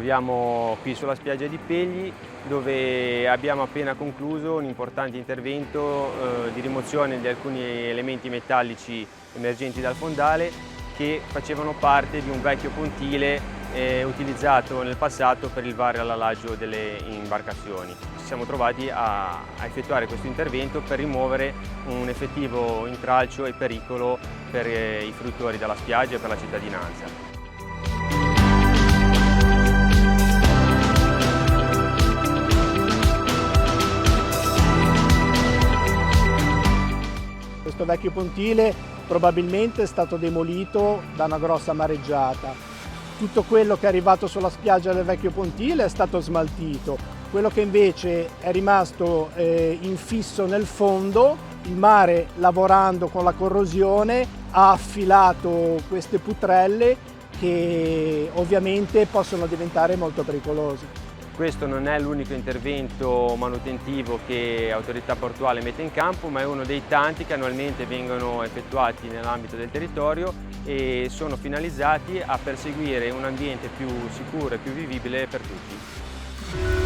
troviamo qui sulla spiaggia di Pegli, dove abbiamo appena concluso un importante intervento di rimozione di alcuni elementi metallici emergenti dal fondale che facevano parte di un vecchio pontile utilizzato nel passato per il varo all'alaggio delle imbarcazioni. Ci siamo trovati a effettuare questo intervento per rimuovere un effettivo intralcio e pericolo per i fruitori della spiaggia e per la cittadinanza. Questo vecchio pontile probabilmente è stato demolito da una grossa mareggiata. Tutto quello che è arrivato sulla spiaggia del vecchio pontile è stato smaltito. Quello che invece è rimasto infisso nel fondo, il mare, lavorando con la corrosione, ha affilato queste putrelle che ovviamente possono diventare molto pericolose. Questo non è l'unico intervento manutentivo che Autorità Portuale mette in campo, ma è uno dei tanti che annualmente vengono effettuati nell'ambito del territorio e sono finalizzati a perseguire un ambiente più sicuro e più vivibile per tutti.